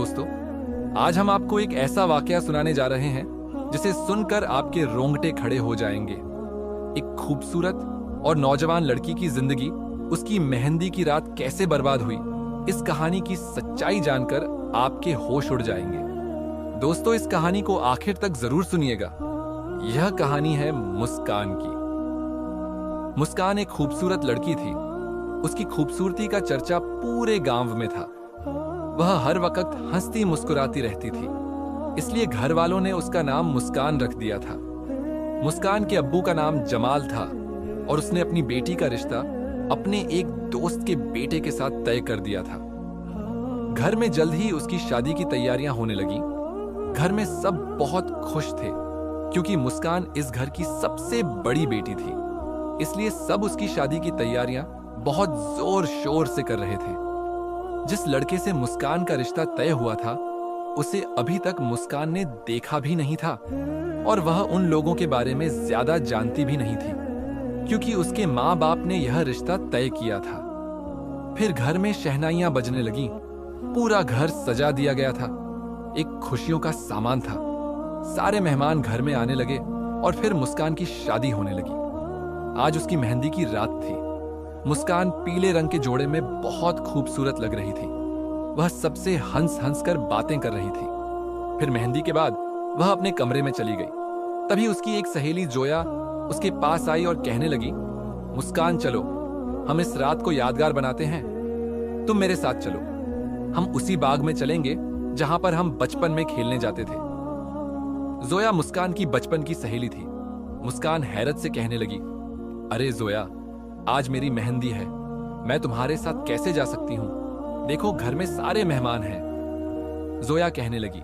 दोस्तों, आज हम आपको एक ऐसा वाकया सुनाने जा रहे हैं जिसे सुनकर आपके रोंगटे खड़े हो जाएंगे। एक खूबसूरत और नौजवान लड़की की जिंदगी, उसकी मेहंदी की रात कैसे बर्बाद हुई, इस कहानी की सच्चाई जानकर आपके होश उड़ जाएंगे। दोस्तों, इस कहानी को आखिर तक जरूर सुनिएगा। यह कहानी है मुस्कान की। मुस्कान एक खूबसूरत लड़की थी। उसकी खूबसूरती का चर्चा पूरे गांव में था। वह हर वक्त हंसती मुस्कुराती रहती थी, इसलिए घर वालों ने उसका नाम मुस्कान रख दिया था। मुस्कान के अब्बू का नाम जमाल था और उसने अपनी बेटी का रिश्ता अपने एक दोस्त के बेटे के साथ तय कर दिया था। घर में जल्द ही उसकी शादी की तैयारियां होने लगी। घर में सब बहुत खुश थे क्योंकि मुस्कान इस घर की सबसे बड़ी बेटी थी, इसलिए सब उसकी शादी की तैयारियां बहुत जोर शोर से कर रहे थे। जिस लड़के से मुस्कान का रिश्ता तय हुआ था, उसे अभी तक मुस्कान ने देखा भी नहीं था और वह उन लोगों के बारे में ज्यादा जानती भी नहीं थी क्योंकि उसके माँ बाप ने यह रिश्ता तय किया था। फिर घर में शहनाइयां बजने लगी। पूरा घर सजा दिया गया था। एक खुशियों का सामान था। सारे मेहमान घर में आने लगे और फिर मुस्कान की शादी होने लगी। आज उसकी मेहंदी की रात थी। मुस्कान पीले रंग के जोड़े में बहुत खूबसूरत लग रही थी। वह सबसे हंस हंस कर बातें कर रही थी। फिर मेहंदी के बाद वह अपने कमरे में चली गई। तभी उसकी एक सहेली जोया उसके पास आई और कहने लगी, मुस्कान चलो, हम इस रात को यादगार बनाते हैं। तुम मेरे साथ चलो, हम उसी बाग में चलेंगे जहां पर हम बचपन में खेलने जाते थे। जोया मुस्कान की बचपन की सहेली थी। मुस्कान हैरत से कहने लगी, अरे जोया, आज मेरी मेहंदी है, मैं तुम्हारे साथ कैसे जा सकती हूं? देखो, घर में सारे मेहमान हैं। जोया कहने लगी,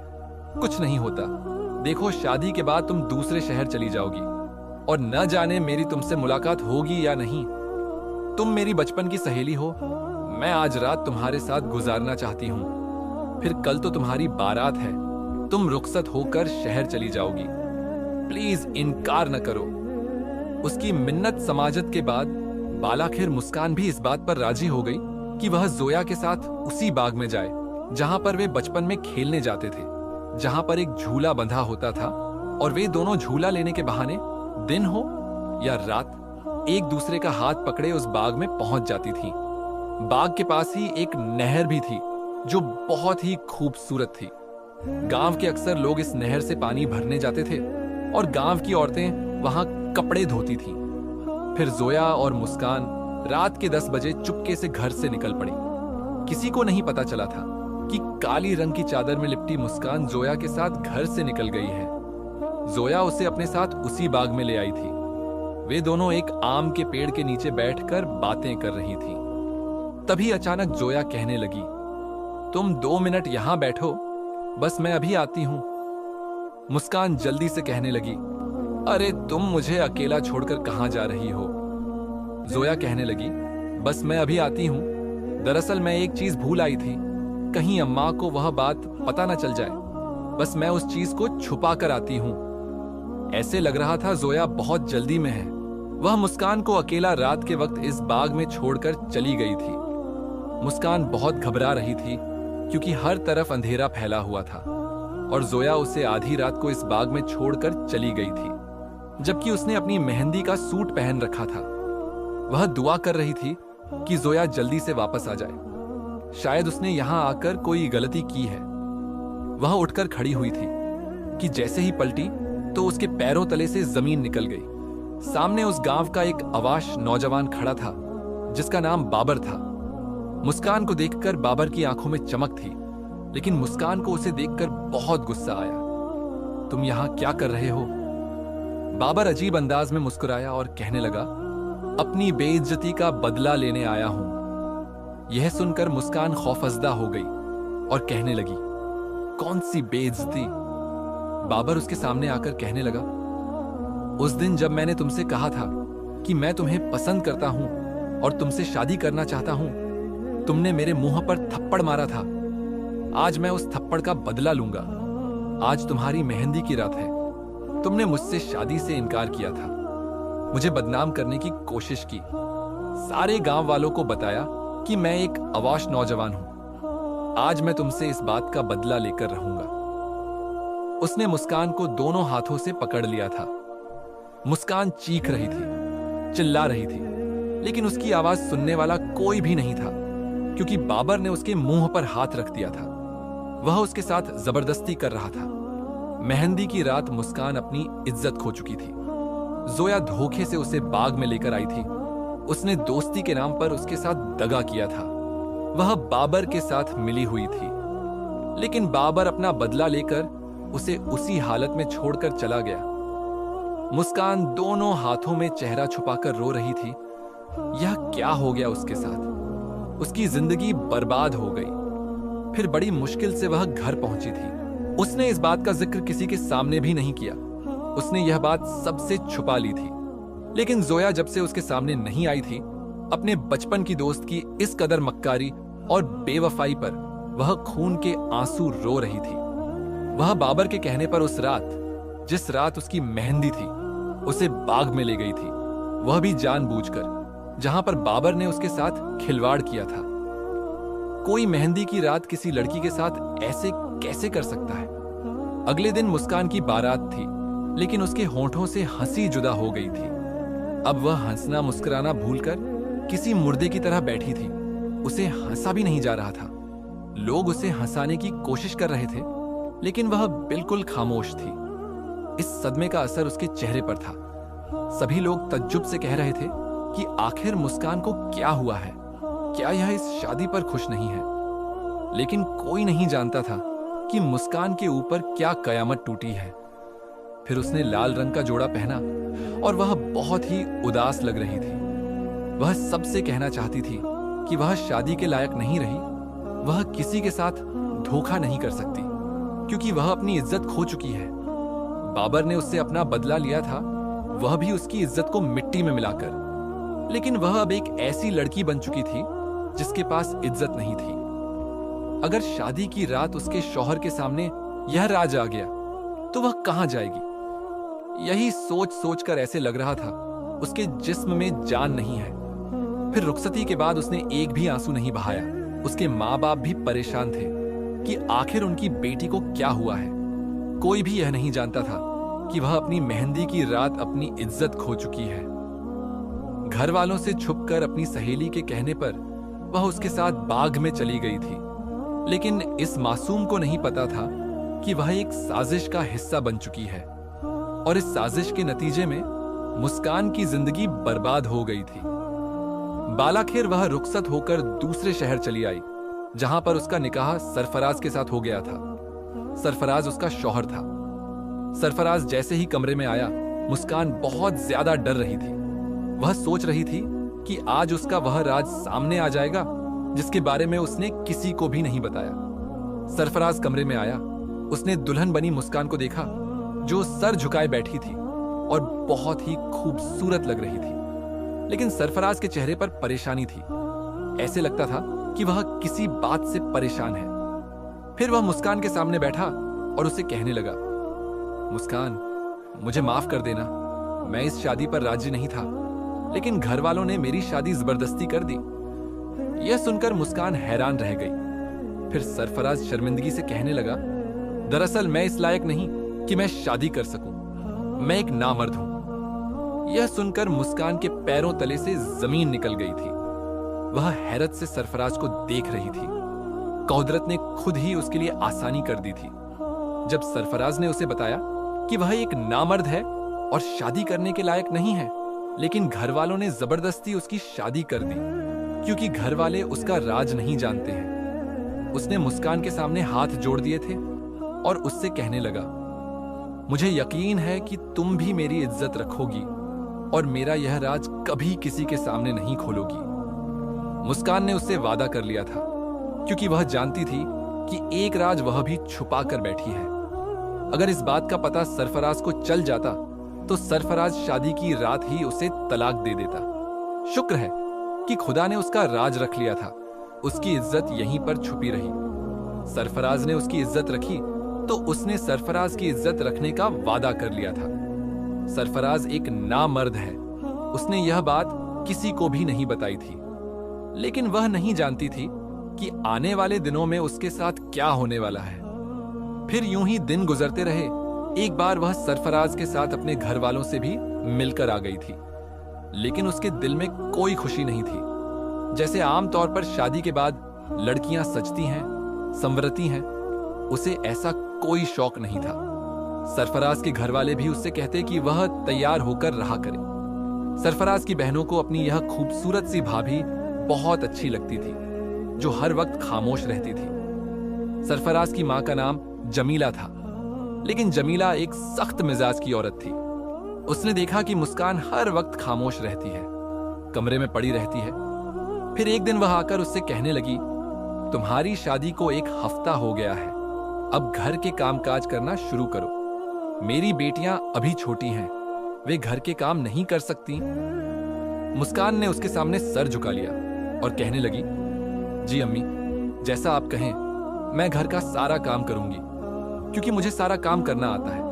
कुछ नहीं होता। देखो, शादी के बाद तुम दूसरे शहर चली जाओगी और न जाने मेरी तुमसे मुलाकात होगी या नहीं। तुम मेरी बचपन की सहेली हो। मैं आज रात तुम्हारे साथ गुजारना चाहती हूं। फिर कल तो तुम्हारी बारात है। तुम रुखसत होकर शहर चली जाओगी। प्लीज इनकार न करो। उसकी मिन्नत समाजत के बाद बालाखिर मुस्कान भी इस बात पर राजी हो गई कि वह जोया के साथ उसी बाग में जाए जहां पर वे बचपन में खेलने जाते थे, जहां पर एक झूला बंधा होता था और वे दोनों झूला लेने के बहाने दिन हो या रात एक दूसरे का हाथ पकड़े उस बाग में पहुंच जाती थी। बाग के पास ही एक नहर भी थी जो बहुत ही खूबसूरत थी। गांव के अक्सर लोग इस नहर से पानी भरने जाते थे और गांव की औरतें वहां कपड़े धोती थीं। फिर जोया और मुस्कान रात के 10 बजे चुपके से घर से निकल पड़ी। किसी को नहीं पता चला था कि काली रंग की चादर में लिपटी मुस्कान जोया के साथ घर से निकल गई है। जोया उसे अपने साथ उसी बाग में ले आई थी। वे दोनों एक आम के पेड़ के नीचे बैठकर बातें कर रही थी। तभी अचानक जोया कहने लगी, तुम 2 मिनट यहां बैठो, बस मैं अभी आती हूं। मुस्कान जल्दी से कहने लगी, अरे तुम मुझे अकेला छोड़कर कहां जा रही हो? जोया कहने लगी, बस मैं अभी आती हूं। दरअसल मैं एक चीज भूल आई थी, कहीं अम्मा को वह बात पता न चल जाए। बस मैं उस चीज को छुपा कर आती हूं। ऐसे लग रहा था जोया बहुत जल्दी में है। वह मुस्कान को अकेला रात के वक्त इस बाग में छोड़कर चली गई थी। मुस्कान बहुत घबरा रही थी क्योंकि हर तरफ अंधेरा फैला हुआ था और जोया उसे आधी रात को इस बाग में छोड़कर चली गई थी, जबकि उसने अपनी मेहंदी का सूट पहन रखा था। वह दुआ कर रही थी कि जोया जल्दी से वापस आ जाए। शायद उसने यहां आकर कोई गलती की है। वह उठकर खड़ी हुई थी कि जैसे ही पलटी तो उसके पैरों तले से जमीन निकल गई। सामने उस गांव का एक अवाश नौजवान खड़ा था जिसका नाम बाबर था। मुस्कान को देखकर बाबर की आंखों में चमक थी, लेकिन मुस्कान को उसे देखकर बहुत गुस्सा आया। तुम यहां क्या कर रहे हो? बाबर अजीब अंदाज में मुस्कुराया और कहने लगा, अपनी बेइज्जती का बदला लेने आया हूं। यह सुनकर मुस्कान खौफजदा हो गई और कहने लगी, कौन सी बेइज्जती? बाबर उसके सामने आकर कहने लगा, उस दिन जब मैंने तुमसे कहा था कि मैं तुम्हें पसंद करता हूं और तुमसे शादी करना चाहता हूं, तुमने मेरे मुंह पर थप्पड़ मारा था। आज मैं उस थप्पड़ का बदला लूंगा। आज तुम्हारी मेहंदी की रात है। तुमने मुझसे शादी से इनकार किया था, मुझे बदनाम करने की कोशिश की, सारे गांव वालों को बताया कि मैं एक अवाश नौजवान हूं। आज मैं तुमसे इस बात का बदला लेकर रहूंगा। उसने मुस्कान को दोनों हाथों से पकड़ लिया था। मुस्कान चीख रही थी, चिल्ला रही थी, लेकिन उसकी आवाज सुनने वाला कोई भी नहीं था, क्योंकि बाबर ने उसके मुंह पर हाथ रख दिया था। वह उसके साथ जबरदस्ती कर रहा था। मेहंदी की रात मुस्कान अपनी इज्जत खो चुकी थी। जोया धोखे से उसे बाग में लेकर आई थी। उसने दोस्ती के नाम पर उसके साथ दगा किया था। वह बाबर के साथ मिली हुई थी, लेकिन बाबर अपना बदला लेकर उसे उसी हालत में छोड़कर चला गया। मुस्कान दोनों हाथों में चेहरा छुपाकर रो रही थी। यह क्या हो गया उसके साथ? उसकी जिंदगी बर्बाद हो गई। फिर बड़ी मुश्किल से वह घर पहुंची थी। उसने इस बात का जिक्र किसी के सामने भी नहीं किया। उसने यह बात सबसे छुपा ली थी। लेकिन जोया जब से उसके सामने नहीं आई थी, अपने बचपन की दोस्त की इस कदर मक्कारी और बेवफाई पर वह खून के आंसू रो रही थी। वह बाबर के कहने पर उस रात, जिस रात उसकी मेहंदी थी, उसे बाग में ले गई थी, वह भी जानबूझकर, जहां पर बाबर ने उसके साथ खिलवाड़ किया था। कोई मेहंदी की रात किसी लड़की के साथ ऐसे कैसे कर सकता है? अगले दिन मुस्कान की बारात थी, लेकिन उसके होंठों से हंसी जुदा हो गई थी। अब वह हंसना मुस्कुराना भूलकर किसी मुर्दे की तरह बैठी थी। उसे हंसा भी नहीं जा रहा था। लोग उसे हंसाने की कोशिश कर रहे थे, लेकिन वह बिल्कुल खामोश थी। इस सदमे का असर उसके चेहरे पर था। सभी लोग तज्जुब से कह रहे थे कि आखिर मुस्कान को क्या हुआ है? क्या यह इस शादी पर खुश नहीं है? लेकिन कोई नहीं जानता था कि मुस्कान के ऊपर क्या कयामत टूटी है। फिर उसने लाल रंग का जोड़ा पहना और वह बहुत ही उदास लग रही थी। वह सबसे कहना चाहती थी कि वह शादी के लायक नहीं रही। वह किसी के साथ धोखा नहीं कर सकती, क्योंकि वह अपनी इज्जत खो चुकी है। बाबर ने उससे अपना बदला लिया था, वह भी उसकी इज्जत को मिट्टी में मिलाकर। लेकिन वह अब एक ऐसी लड़की बन चुकी थी जिसके पास इज्जत नहीं थी। अगर शादी की रात उसके शौहर के सामने यह राज आ गया तो वह कहां जाएगी? यही सोच सोचकर ऐसे लग रहा था उसके जिस्म में जान नहीं है। फिर रुखसती के बाद उसने एक भी आंसू नहीं बहाया। उसके माँ बाप भी परेशान थे कि आखिर उनकी बेटी को क्या हुआ है। कोई भी यह नहीं जानता था कि वह अपनी मेहंदी की रात अपनी इज्जत खो चुकी है। घर वालों से छुपकर अपनी सहेली के कहने पर वह उसके साथ बाग में चली गई थी, लेकिन इस मासूम को नहीं पता था कि वह एक साजिश का हिस्सा बन चुकी है और इस साजिश के नतीजे में मुस्कान की जिंदगी बर्बाद हो गई थी। बालाखिर वह रुखसत होकर दूसरे शहर चली आई, जहां पर उसका निकाह सरफराज के साथ हो गया था। सरफराज उसका शौहर था। सरफराज जैसे ही कमरे में आया, मुस्कान बहुत ज्यादा डर रही थी। वह सोच रही थी कि आज उसका वह राज सामने आ जाएगा जिसके बारे में उसने किसी को भी नहीं बताया। सरफराज कमरे में आया। उसने दुल्हन बनी मुस्कान को देखा, जो सर झुकाए बैठी थी और बहुत ही खूबसूरत लग रही थी। लेकिन सरफराज के चेहरे पर परेशानी थी। ऐसे लगता था कि वह किसी बात से परेशान है। फिर वह मुस्कान के सामने बैठा और उसे कहने लगा, मुस्कान, मुझे माफ कर देना। मैं इस शादी पर राजी नहीं था, लेकिन घर वालों ने मेरी शादी जबरदस्ती कर दी। यह सुनकर मुस्कान हैरान रह गई। फिर सरफराज शर्मिंदगी से कहने लगा, दरअसल मैं इस लायक नहीं कि मैं शादी कर सकूं। मैं एक नामर्द हूं। यह सुनकर मुस्कान के पैरों तले से जमीन निकल गई थी। वह हैरत से सरफराज को देख रही थी। कुदरत ने खुद ही उसके लिए आसानी कर दी थी। जब सरफराज ने उसे बताया कि वह एक नामर्द है और शादी करने के लायक नहीं है, लेकिन घर वालों ने जबरदस्ती उसकी शादी कर दी, क्योंकि घर वाले उसका राज नहीं जानते हैं। उसने मुस्कान के सामने हाथ जोड़ दिए थे और उससे कहने लगा, मुझे यकीन है कि तुम भी मेरी इज्जत रखोगी और मेरा यह राज कभी किसी के सामने नहीं खोलोगी। मुस्कान ने उससे वादा कर लिया था, क्योंकि वह जानती थी कि एक राज वह भी छुपा कर बैठी है। अगर इस बात का पता सरफराज को चल जाता तो सरफराज शादी की रात ही उसे तलाक दे देता। शुक्र है कि खुदा ने उसका राज रख लिया था। उसकी इज्जत यहीं पर छुपी रही। सरफराज ने उसकी इज्जत रखी तो उसने सरफराज की इज्जत रखने का वादा कर लिया था। सरफराज एक नामर्द है। उसने यह बात किसी को भी नहीं बताई थी, लेकिन वह नहीं जानती थी कि आने वाले दिनों में उसके साथ क्या होने वाला है। फिर यूं ही दिन गुजरते रहे। एक बार वह सरफराज के साथ अपने घर वालों से भी मिलकर आ गई थी, लेकिन उसके दिल में कोई खुशी नहीं थी। जैसे आमतौर पर शादी के बाद लड़कियां सजती हैं, संवरती हैं, उसे ऐसा कोई शौक नहीं था। सरफराज के घर वाले भी उससे कहते कि वह तैयार होकर रहा करे। सरफराज की बहनों को अपनी यह खूबसूरत सी भाभी बहुत अच्छी लगती थी, जो हर वक्त खामोश रहती थी। सरफराज की मां का नाम जमीला था, लेकिन जमीला एक सख्त मिजाज की औरत थी। उसने देखा कि मुस्कान हर वक्त खामोश रहती है, कमरे में पड़ी रहती है। फिर एक दिन वह आकर उससे कहने लगी, तुम्हारी शादी को एक हफ्ता हो गया है, अब घर के कामकाज करना शुरू करो। मेरी बेटियां अभी छोटी हैं, वे घर के काम नहीं कर सकती। मुस्कान ने उसके सामने सर झुका लिया और कहने लगी, जी अम्मी, जैसा आप कहें मैं घर का सारा काम करूंगी, क्योंकि मुझे सारा काम करना आता है।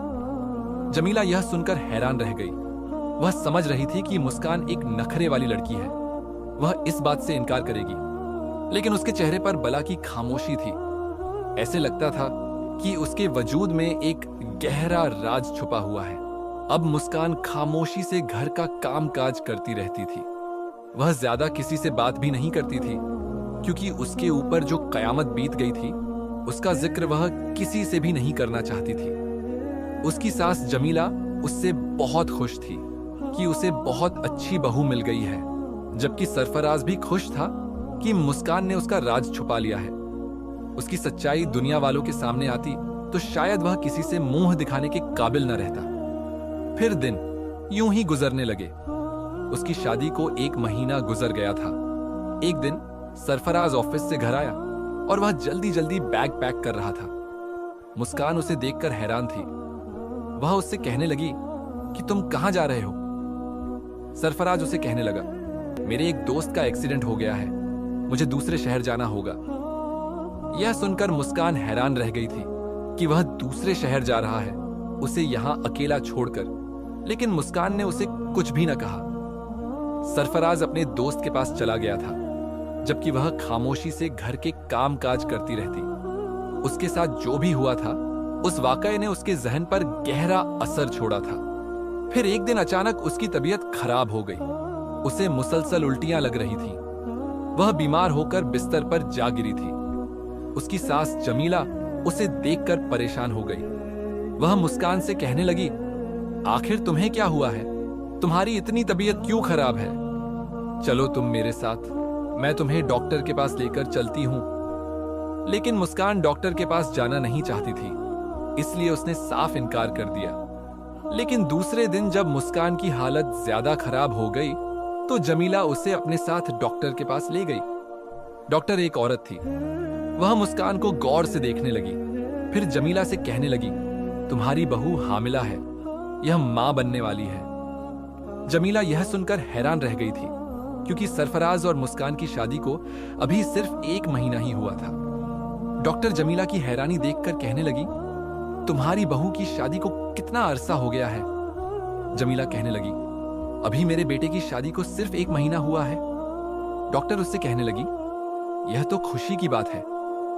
जमीला यह सुनकर हैरान रह गई। वह समझ रही थी कि मुस्कान एक नखरे वाली लड़की है, वह इस बात से इनकार करेगी, लेकिन उसके चेहरे पर बला की खामोशी थी। ऐसे लगता था कि उसके वजूद में एक गहरा राज छुपा हुआ है। अब मुस्कान खामोशी से घर का कामकाज करती रहती थी। वह ज्यादा किसी से बात भी नहीं करती थी, क्योंकि उसके ऊपर जो कयामत बीत गई थी उसका जिक्र वह किसी से भी नहीं करना चाहती थी। उसकी सास जमीला उससे बहुत खुश थी कि उसे बहुत अच्छी बहू मिल गई है, जबकि सरफराज भी खुश था कि मुस्कान ने उसका राज छुपा लिया है। उसकी सच्चाई दुनिया वालों के सामने आती तो शायद वह किसी से मुंह दिखाने के काबिल न रहता। फिर दिन यूं ही गुजरने लगे। उसकी शादी को 1 महीना गुजर गया था। एक दिन सरफराज ऑफिस से घर आया और वह जल्दी जल्दी बैग पैक कर रहा था। मुस्कान उसे देखकर हैरान थी। वह उससे कहने लगी कि तुम कहां जा रहे हो? सरफराज उसे कहने लगा, मेरे एक दोस्त का एक्सीडेंट हो गया है, मुझे दूसरे शहर जाना होगा। यह सुनकर मुस्कान हैरान रह गई थी कि वह दूसरे शहर जा रहा है, उसे यहां अकेला छोड़कर। लेकिन मुस्कान ने उसे कुछ भी न कहा। सरफराज अपने दोस्त के पास चला गया था, जबकि वह खामोशी से घर के काम काज करती रहती। उसके साथ जो भी हुआ था, उस वाकये ने उसके जहन पर गहरा असर छोड़ा था। फिर एक दिन अचानक उसकी तबीयत खराब हो गई। उसे मुसलसल उल्टियां लग रही थी। वह बीमार होकर बिस्तर पर जा गिरी थी। उसकी सास जमीला उसे देखकर परेशान हो गई। वह मुस्कान से कहने लगी, आखिर तुम्हें क्या हुआ है? तुम्हारी इतनी तबीयत क्यों खराब है? चलो तुम मेरे साथ, मैं तुम्हें डॉक्टर के पास लेकर चलती हूं। लेकिन मुस्कान डॉक्टर के पास जाना नहीं चाहती थी, इसलिए उसने साफ इनकार कर दिया। लेकिन दूसरे दिन जब मुस्कान की हालत ज्यादा खराब हो गई तो जमीला उसे अपने साथ डॉक्टर के पास ले गई। डॉक्टर एक औरत थी। वह मुस्कान को गौर से देखने लगी, फिर जमीला से कहने लगी, तुम्हारी बहू हामिला है, यह मां बनने वाली है। जमीला यह सुनकर हैरान रह गई थी, क्योंकि सरफराज और मुस्कान की शादी को अभी सिर्फ 1 महीना ही हुआ था। डॉक्टर जमीला की हैरानी देखकर कहने लगी, तुम्हारी बहू की शादी को कितना अरसा हो गया है? जमीला कहने लगी, अभी मेरे बेटे की शादी को सिर्फ 1 महीना हुआ है। डॉक्टर उससे कहने लगी, यह तो खुशी की बात है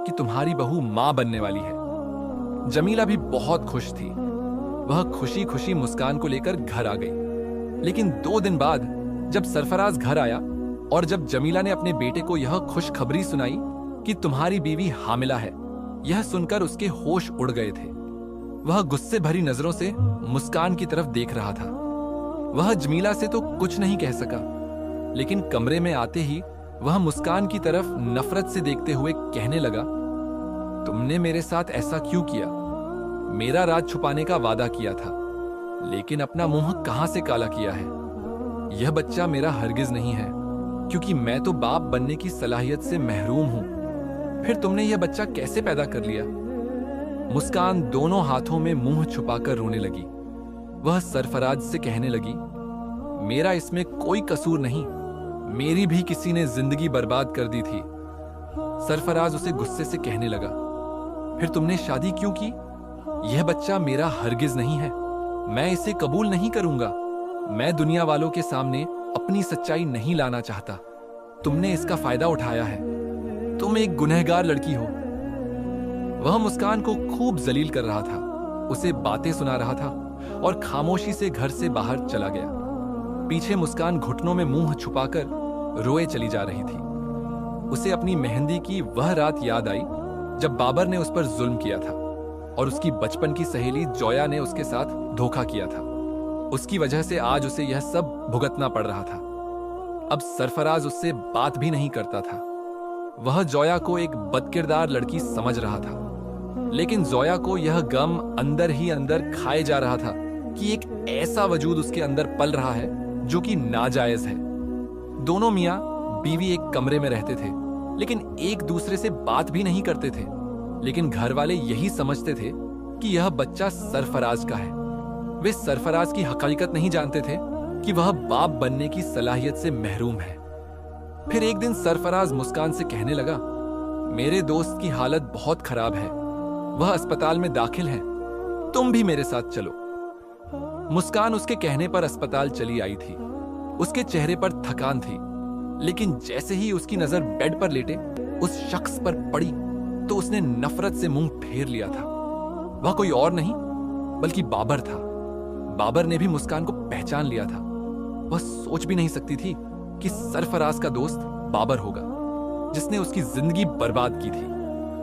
कि तुम्हारी बहू मां बनने वाली है। जमीला भी बहुत खुश थी। वह खुशी खुशी मुस्कान को लेकर घर आ गई। लेकिन 2 दिन बाद जब सरफराज घर आया और जब जमीला ने अपने बेटे को यह खुशखबरी सुनाई कि तुम्हारी बीवी हामिला है, यह सुनकर उसके होश उड़ गए थे। वह गुस्से भरी नजरों से मुस्कान की तरफ देख रहा था। वह जमीला से तो कुछ नहीं कह सका, लेकिन कमरे में आते ही वह मुस्कान की तरफ नफरत से देखते हुए कहने लगा, तुमने मेरे साथ ऐसा क्यों किया? मेरा राज छुपाने का वादा किया था, लेकिन अपना मुंह कहां से काला किया है? यह बच्चा मेरा हरगिज नहीं है, क्योंकि मैं तो बाप बनने की सलाहियत से महरूम हूं। फिर तुमने यह बच्चा कैसे पैदा कर लिया? मुस्कान दोनों हाथों में मुंह छुपाकर रोने लगी। वह सरफराज से कहने लगी, मेरा इसमें कोई कसूर नहीं, मेरी भी किसी ने जिंदगी बर्बाद कर दी थी। सरफराज उसे गुस्से से कहने लगा, फिर तुमने शादी क्यों की? यह बच्चा मेरा हरगिज नहीं है, मैं इसे कबूल नहीं करूंगा। मैं दुनिया वालों के सामने अपनी सच्चाई नहीं लाना चाहता। तुमने इसका फायदा उठाया है। तुम एक गुनहगार लड़की हो। वह मुस्कान को खूब जलील कर रहा था, उसे बातें सुना रहा था और खामोशी से घर से बाहर चला गया। पीछे मुस्कान घुटनों में मुंह छुपाकर रोए चली जा रही थी। उसे अपनी मेहंदी की वह रात याद आई जब बाबर ने उस पर जुल्म किया था और उसकी बचपन की सहेली जोया ने उसके साथ धोखा किया था। उसकी वजह से आज उसे यह सब भुगतना पड़ रहा था। अब सरफराज उससे बात भी नहीं करता था। वह जोया को एक बदकिरदार लड़की समझ रहा था, लेकिन जोया को यह गम अंदर ही अंदर खाए जा रहा था कि एक ऐसा वजूद उसके अंदर पल रहा है जो कि नाजायज है। दोनों मियां बीवी एक कमरे में रहते थे, लेकिन एक दूसरे से बात भी नहीं करते थे। लेकिन घर वाले यही समझते थे कि यह बच्चा सरफराज का है। वे सरफराज की हकीकत नहीं जानते थे कि वह बाप बनने की सलाहियत से महरूम है। फिर एक दिन सरफराज मुस्कान से कहने लगा, मेरे दोस्त की हालत बहुत खराब है, वह अस्पताल में दाखिल है, तुम भी मेरे साथ चलो। मुस्कान उसके कहने पर अस्पताल चली आई थी। उसके चेहरे पर थकान थी, लेकिन जैसे ही उसकी नजर बेड पर लेटे उस शख्स पर पड़ी तो उसने नफरत से मुंह फेर लिया था। वह कोई और नहीं बल्कि बाबर था। बाबर ने भी मुस्कान को पहचान लिया था। वह सोच भी नहीं सकती थी कि सरफराज का दोस्त बाबर होगा, जिसने उसकी जिंदगी बर्बाद की थी।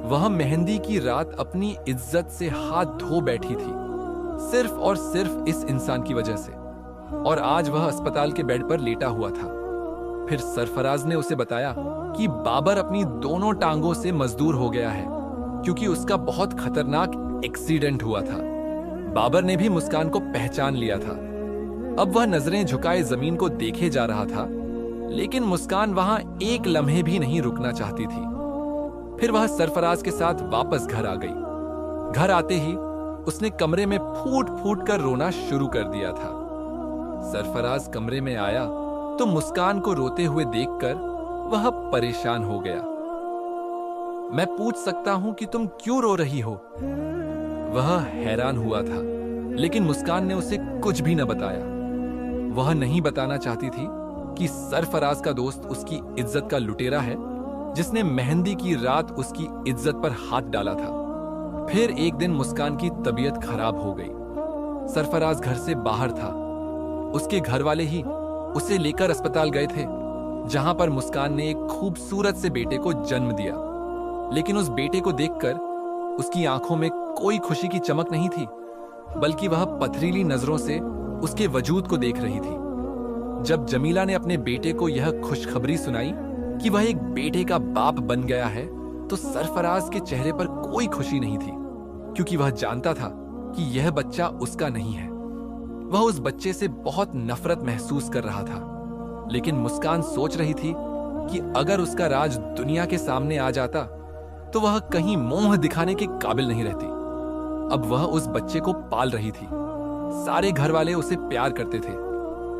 वह मेहंदी की रात अपनी इज्जत से हाथ धो बैठी थी, सिर्फ और सिर्फ इस इंसान की वजह से। और आज वह अस्पताल के बेड पर लेटा हुआ था। फिर सरफराज ने उसे बताया कि बाबर अपनी दोनों टांगों से मजदूर हो गया है क्योंकि उसका बहुत खतरनाक एक्सीडेंट हुआ था। बाबर ने भी मुस्कान को पहचान लिया था। अब वह नजरें झुकाए जमीन को देखे जा रहा था, लेकिन मुस्कान वहां एक लम्हे भी नहीं रुकना चाहती थी। फिर वह सरफराज के साथ वापस घर आ गई। घर आते ही उसने कमरे में फूट फूट कर रोना शुरू कर दिया था। सरफराज कमरे में आया तो मुस्कान को रोते हुए देखकर वह परेशान हो गया। मैं पूछ सकता हूं कि तुम क्यों रो रही हो? वह हैरान हुआ था, लेकिन मुस्कान ने उसे कुछ भी न बताया। वह नहीं बताना चाहती थी कि सरफराज का दोस्त उसकी इज्जत का लुटेरा है, जिसने मेहंदी की रात उसकी इज्जत पर हाथ डाला था। फिर एक दिन मुस्कान की तबीयत खराब हो गई। सरफराज घर से बाहर था। उसके घर वाले ही उसे लेकर अस्पताल गए थे, जहां पर मुस्कान ने एक खूबसूरत से बेटे को जन्म दिया। लेकिन उस बेटे को देखकर उसकी आंखों में कोई खुशी की चमक नहीं थी, बल्कि वह पथरीली नजरों से उसके वजूद को देख रही थी। जब जमीला ने अपने बेटे को यह खुशखबरी सुनाई कि वह एक बेटे का बाप बन गया है, तो सरफराज के चेहरे पर कोई खुशी नहीं थी, क्योंकि वह जानता था कि यह बच्चा उसका नहीं है। वह उस बच्चे से बहुत नफरत महसूस कर रहा था। लेकिन मुस्कान सोच रही थी कि अगर उसका राज दुनिया के सामने आ जाता तो वह कहीं मोह दिखाने के काबिल नहीं रहती। अब वह उस बच्चे को पाल रही थी। सारे घर वाले उसे प्यार करते थे,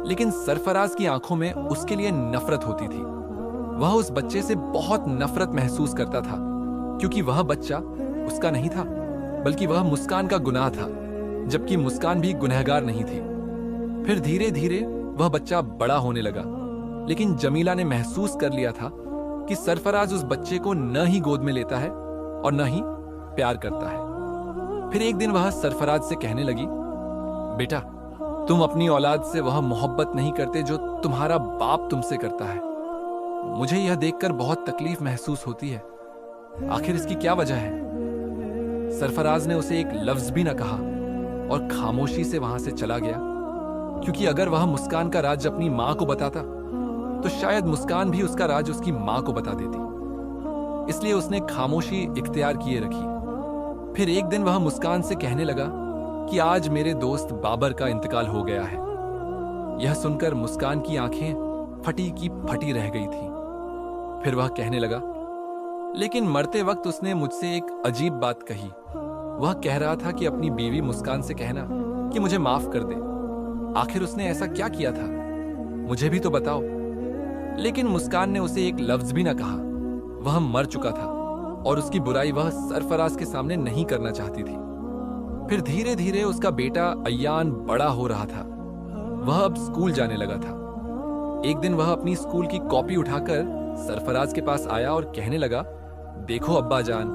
लेकिन सरफराज की आंखों में उसके लिए नफरत होती थी। वह उस बच्चे से बहुत नफरत महसूस करता था, क्योंकि वह बच्चा उसका नहीं था, बल्कि वह मुस्कान का गुनाह था, जबकि मुस्कान भी गुनहगार नहीं थी। फिर धीरे धीरे वह बच्चा बड़ा होने लगा, लेकिन जमीला ने महसूस कर लिया था कि सरफराज उस बच्चे को न ही गोद में लेता है और न ही प्यार करता है। फिर एक दिन वह सरफराज से कहने लगी, बेटा, तुम अपनी औलाद से वह मोहब्बत नहीं करते जो तुम्हारा बाप तुमसे करता है। मुझे यह देखकर बहुत तकलीफ महसूस होती है। आखिर इसकी क्या वजह है? सरफराज ने उसे एक लफ्ज भी न कहा और खामोशी से वहां से चला गया, क्योंकि अगर वह मुस्कान का राज अपनी मां को बताता तो शायद मुस्कान भी उसका राज उसकी मां को बता देती। इसलिए उसने खामोशी इख्तियार किए रखी। फिर एक दिन वह मुस्कान से कहने लगा कि आज मेरे दोस्त बाबर का इंतकाल हो गया है। यह सुनकर मुस्कान की आंखें फटी की फटी रह गई थी। फिर वह कहने लगा, लेकिन मरते वक्त उसने मुझसे एक अजीब बात कही। वह कह रहा था कि अपनी बीवी मुस्कान से कहना कि मुझे माफ कर दे। आखिर उसने ऐसा क्या किया था? मुझे भी तो बताओ। लेकिन मुस्कान ने उसे एक लफ्ज भी ना कहा। वह मर चुका था और उसकी बुराई वह सरफराज के सामने नहीं करना चाहती थी। फिर धीरे धीरे उसका बेटा अय्यान बड़ा हो रहा था। वह अब स्कूल जाने लगा था। एक दिन वह अपनी स्कूल की कॉपी उठाकर सरफराज के पास आया और कहने लगा देखो अब्बा जान,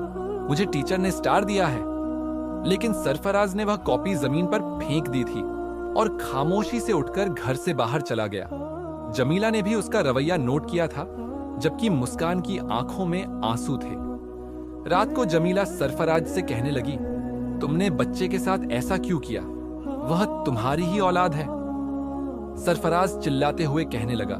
मुझे टीचर ने स्टार दिया है। लेकिन सरफराज ने वह कॉपी जमीन पर फेंक दी थी और खामोशी से उठकर घर से बाहर चला गया। जमीला ने भी उसका रवैया नोट किया था, जबकि मुस्कान की आंखों में आंसू थे। रात को जमीला सरफराज से कहने लगी, तुमने बच्चे के साथ ऐसा क्यों किया? वह तुम्हारी ही औलाद है। सरफराज चिल्लाते हुए कहने लगा,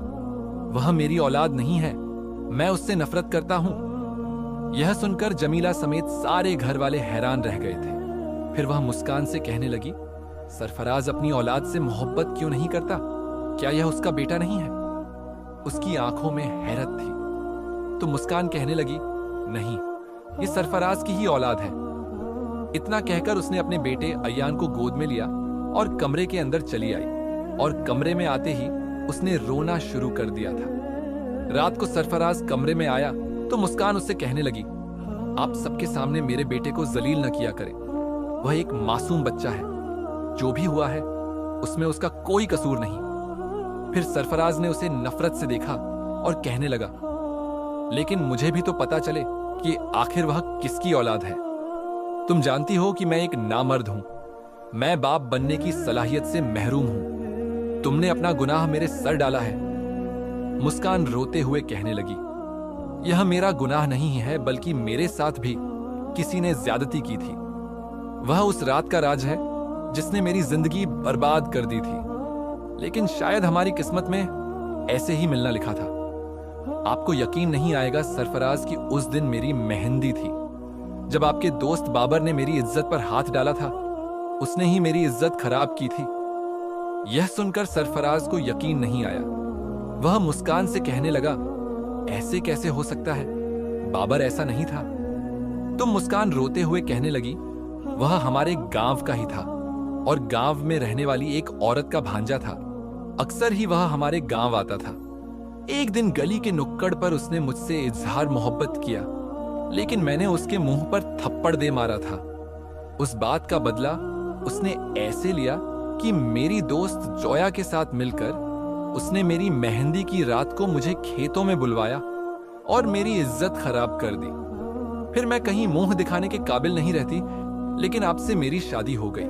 वह मेरी औलाद नहीं है, मैं उससे नफरत करता हूं। यह सुनकर जमीला समेत सारे घर वाले हैरान रह गए थे। फिर वह मुस्कान से कहने लगी, सरफराज अपनी औलाद से मोहब्बत क्यों नहीं करता? क्या यह उसका बेटा नहीं है? उसकी आंखों में हैरत थी। तो मुस्कान कहने लगी, नहीं, ये सरफराज की ही औलाद है। इतना कहकर उसने अपने बेटे अयान को गोद में लिया और कमरे के अंदर चली आई, और कमरे में आते ही उसने रोना शुरू कर दिया था। रात को सरफराज कमरे में आया तो मुस्कान उससे कहने लगी, आप सबके सामने मेरे बेटे को जलील न किया करें। वह एक मासूम बच्चा है, जो भी हुआ है उसमें उसका कोई कसूर नहीं। फिर सरफराज ने उसे नफरत से देखा और कहने लगा, लेकिन मुझे भी तो पता चले कि आखिर वह किसकी औलाद है। तुम जानती हो कि मैं एक नामर्द हूं, मैं बाप बनने की सलाहियत से महरूम हूं। तुमने अपना गुनाह मेरे सर डाला है। मुस्कान रोते हुए कहने लगी, यह मेरा गुनाह नहीं है, बल्कि मेरे साथ भी किसी ने ज्यादती की थी। वह उस रात का राज है जिसने मेरी जिंदगी बर्बाद कर दी थी। लेकिन शायद हमारी किस्मत में ऐसे ही मिलना लिखा था। आपको यकीन नहीं आएगा सरफराज की उस दिन मेरी मेहंदी थी। जब आपके दोस्त बाबर ने मेरी इज्जत पर हाथ डाला था, उसने ही मेरी इज्जत खराब की थी। यह सुनकर सरफराज को यकीन नहीं आया। वह मुस्कान से कहने लगा, ऐसे कैसे हो सकता है? बाबर ऐसा नहीं था। तो मुस्कान रोते हुए कहने लगी, वह हमारे गांव का ही था और गांव में रहने वाली एक औरत का भांजा था। अक्सर ही वह हमारे गांव आता था। एक दिन गली के नुक्कड़ पर उसने मुझसे इजहार मोहब्बत किया, लेकिन मैंने उसके मुंह पर थप्पड़ दे मारा था। उस बात का बदला उसने ऐसे लिया कि मेरी दोस्त जोया के साथ मिलकर उसने मेरी मेहंदी की रात को मुझे खेतों में बुलवाया और मेरी इज्जत खराब कर दी। फिर मैं कहीं मुंह दिखाने के काबिल नहीं रहती, लेकिन आपसे मेरी शादी हो गई।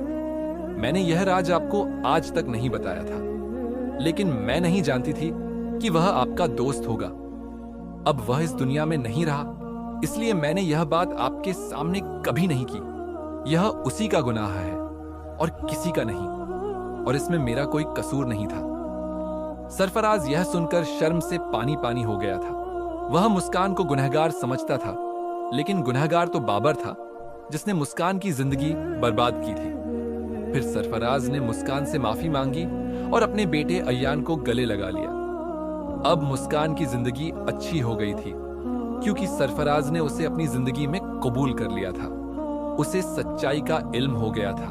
मैंने यह राज आपको आज तक नहीं बताया था, लेकिन मैं नहीं जानती थी कि वह आपका दोस्त होगा। अब वह इस दुनिया में नहीं रहा, इसलिए मैंने यह बात आपके सामने कभी नहीं की। यह उसी का गुनाह है और किसी का नहीं, और इसमें मेरा कोई कसूर नहीं था। सरफराज यह सुनकर शर्म से पानी पानी हो गया था। वह मुस्कान को गुनहगार समझता था, लेकिन गुनहगार तो बाबर था जिसने मुस्कान की जिंदगी बर्बाद की थी। फिर सरफराज ने मुस्कान से माफी मांगी और अपने बेटे अयान को गले लगा लिया। अब मुस्कान की जिंदगी अच्छी हो गई थी, क्योंकि सरफराज ने उसे अपनी जिंदगी में कबूल कर लिया था। उसे सच्चाई का इल्म हो गया था।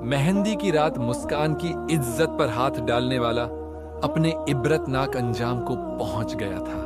मेहंदी की रात मुस्कान की इज्जत पर हाथ डालने वाला अपने इबरतनाक अंजाम को पहुंच गया था।